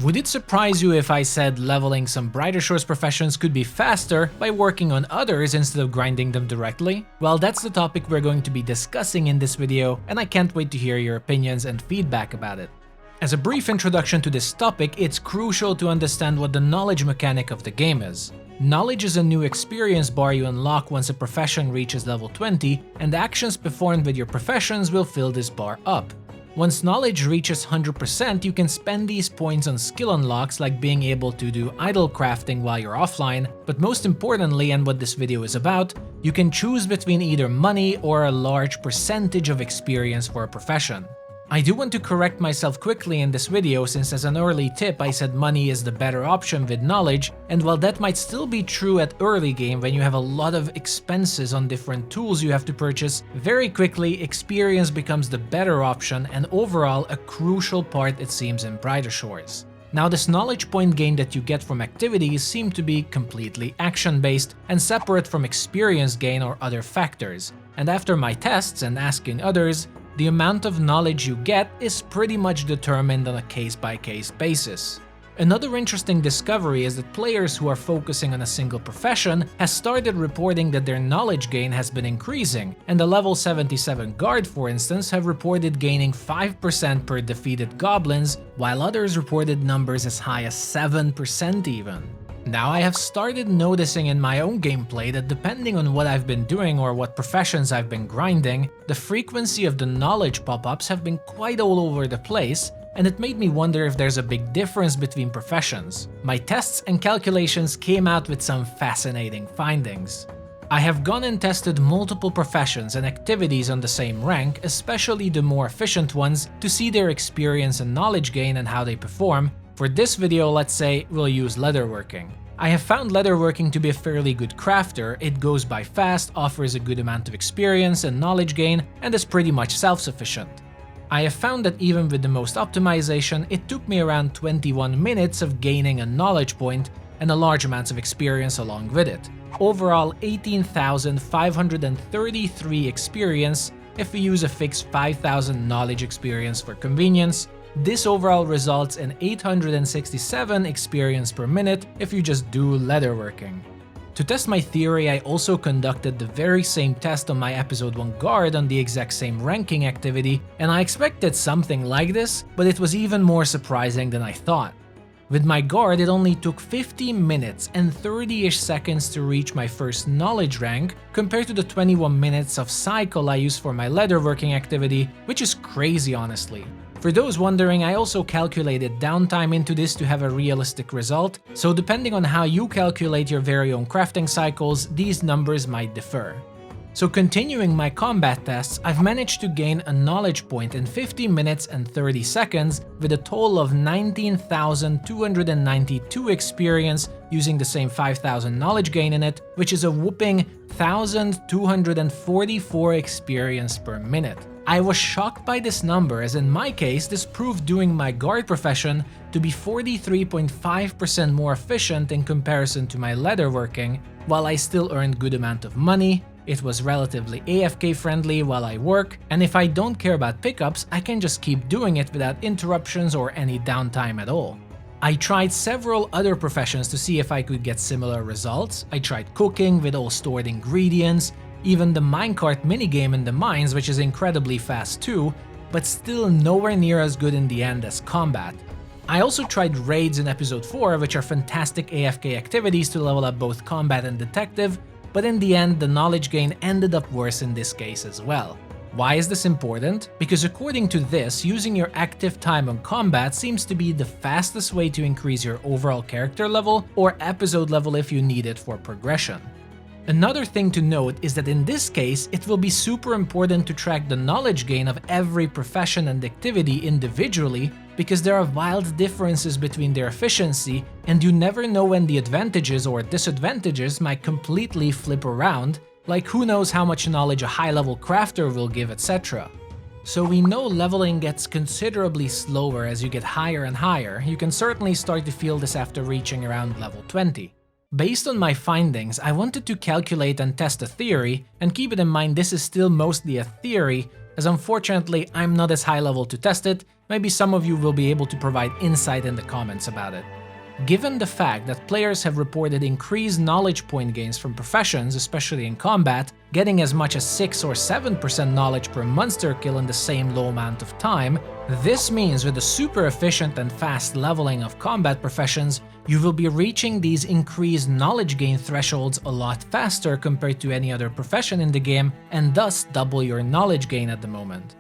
Would it surprise you if I said leveling some Brighter Shores professions could be faster by working on others instead of grinding them directly? Well, that's the topic we're going to be discussing in this video, and I can't wait to hear your opinions and feedback about it. As a brief introduction to this topic, it's crucial to understand what the knowledge mechanic of the game is. Knowledge is a new experience bar you unlock once a profession reaches level 20, and actions performed with your professions will fill this bar up. Once knowledge reaches 100%, you can spend these points on skill unlocks like being able to do idle crafting while you're offline, but most importantly, and what this video is about, you can choose between either money or a large percentage of experience for a profession. I do want to correct myself quickly in this video, since as an early tip I said money is the better option with knowledge, and while that might still be true at early game when you have a lot of expenses on different tools you have to purchase, very quickly experience becomes the better option and overall a crucial part it seems in Brighter Shores. Now, this knowledge point gain that you get from activities seem to be completely action-based and separate from experience gain or other factors, and after my tests and asking others, the amount of knowledge you get is pretty much determined on a case-by-case basis. Another interesting discovery is that players who are focusing on a single profession has started reporting that their knowledge gain has been increasing, and the level 77 guard, for instance, have reported gaining 5% per defeated goblins, while others reported numbers as high as 7% even. Now, I have started noticing in my own gameplay that depending on what I've been doing or what professions I've been grinding, the frequency of the knowledge pop-ups have been quite all over the place, and it made me wonder if there's a big difference between professions. My tests and calculations came out with some fascinating findings. I have gone and tested multiple professions and activities on the same rank, especially the more efficient ones, to see their experience and knowledge gain and how they perform. For this video, let's say we'll use leatherworking. I have found leatherworking to be a fairly good crafter. It goes by fast, offers a good amount of experience and knowledge gain, and is pretty much self-sufficient. I have found that even with the most optimization, it took me around 21 minutes of gaining a knowledge point and a large amounts of experience along with it. Overall, 18,533 experience if we use a fixed 5,000 knowledge experience for convenience. This overall results in 867 experience per minute if you just do leatherworking. To test my theory, I also conducted the very same test on my episode 1 guard on the exact same ranking activity, and I expected something like this, but it was even more surprising than I thought. With my guard, it only took 50 minutes and 30-ish seconds to reach my first knowledge rank, compared to the 21 minutes of cycle I used for my leatherworking activity, which is crazy honestly. For those wondering, I also calculated downtime into this to have a realistic result, so depending on how you calculate your very own crafting cycles, these numbers might differ. So continuing my combat tests, I've managed to gain a knowledge point in 50 minutes and 30 seconds with a total of 19,292 experience using the same 5,000 knowledge gain in it, which is a whopping 1,244 experience per minute. I was shocked by this number, as in my case, this proved doing my guard profession to be 43.5% more efficient in comparison to my leatherworking, while I still earned good amount of money. It was relatively AFK friendly while I work, and if I don't care about pickups, I can just keep doing it without interruptions or any downtime at all. I tried several other professions to see if I could get similar results. I tried cooking with all stored ingredients, even the minecart minigame in the mines, which is incredibly fast too, but still nowhere near as good in the end as combat. I also tried raids in episode 4, which are fantastic AFK activities to level up both combat and detective, but in the end the knowledge gain ended up worse in this case as well. Why is this important? Because according to this, using your active time on combat seems to be the fastest way to increase your overall character level or episode level if you need it for progression. Another thing to note is that in this case, it will be super important to track the knowledge gain of every profession and activity individually, because there are wild differences between their efficiency, and you never know when the advantages or disadvantages might completely flip around, like who knows how much knowledge a high-level crafter will give, etc. So we know leveling gets considerably slower as you get higher and higher. You can certainly start to feel this after reaching around level 20. Based on my findings, I wanted to calculate and test a theory, and keep it in mind this is still mostly a theory, as unfortunately I'm not as high level to test it. Maybe some of you will be able to provide insight in the comments about it. Given the fact that players have reported increased knowledge point gains from professions, especially in combat, getting as much as 6 or 7% knowledge per monster kill in the same low amount of time, this means with the super efficient and fast leveling of combat professions, you will be reaching these increased knowledge gain thresholds a lot faster compared to any other profession in the game, and thus double your knowledge gain at the moment.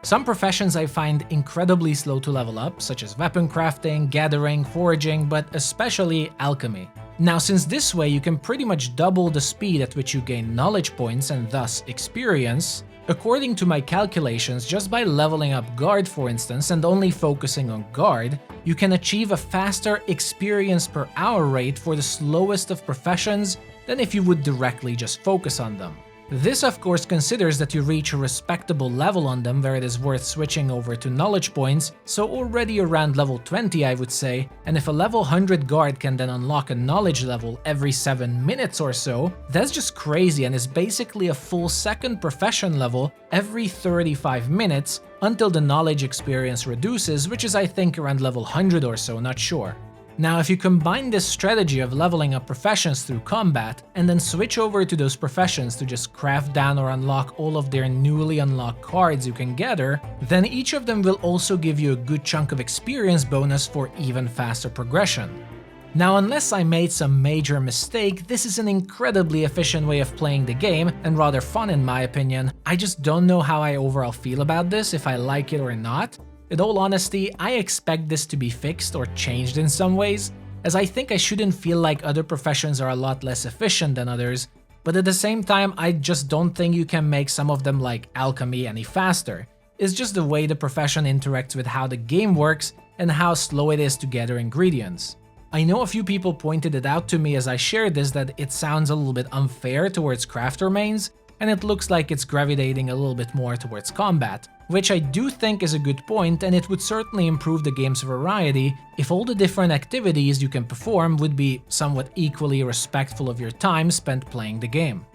Some professions I find incredibly slow to level up, such as weapon crafting, gathering, foraging, but especially alchemy. Now, since this way you can pretty much double the speed at which you gain knowledge points and thus experience, according to my calculations, just by leveling up guard for instance and only focusing on guard, you can achieve a faster experience per hour rate for the slowest of professions than if you would directly just focus on them. This of course considers that you reach a respectable level on them where it is worth switching over to knowledge points, so already around level 20 I would say, and if a level 100 guard can then unlock a knowledge level every 7 minutes or so, that's just crazy and is basically a full second profession level every 35 minutes until the knowledge experience reduces, which is I think around level 100 or so, not sure. Now, if you combine this strategy of leveling up professions through combat, and then switch over to those professions to just craft down or unlock all of their newly unlocked cards you can gather, then each of them will also give you a good chunk of experience bonus for even faster progression. Now, unless I made some major mistake, this is an incredibly efficient way of playing the game, and rather fun in my opinion. I just don't know how I overall feel about this, if I like it or not. In all honesty, I expect this to be fixed or changed in some ways, as I think I shouldn't feel like other professions are a lot less efficient than others, but at the same time I just don't think you can make some of them like alchemy any faster. It's just the way the profession interacts with how the game works and how slow it is to gather ingredients. I know a few people pointed it out to me as I shared this that it sounds a little bit unfair towards crafter mains, and it looks like it's gravitating a little bit more towards combat, which I do think is a good point, and it would certainly improve the game's variety if all the different activities you can perform would be somewhat equally respectful of your time spent playing the game.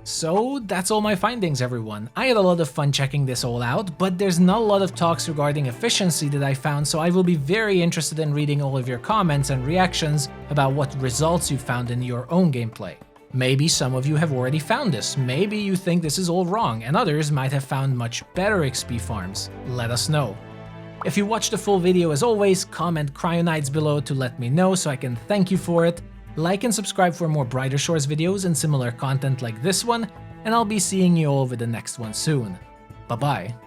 So that's all my findings, everyone. I had a lot of fun checking this all out, but there's not a lot of talks regarding efficiency that I found, so I will be very interested in reading all of your comments and reactions about what results you found in your own gameplay. Maybe some of you have already found this, maybe you think this is all wrong, and others might have found much better XP farms. Let us know. If you watched the full video, as always, comment Cryonites below to let me know so I can thank you for it. Like and subscribe for more Brighter Shores videos and similar content like this one, and I'll be seeing you all with the next one soon. Bye bye.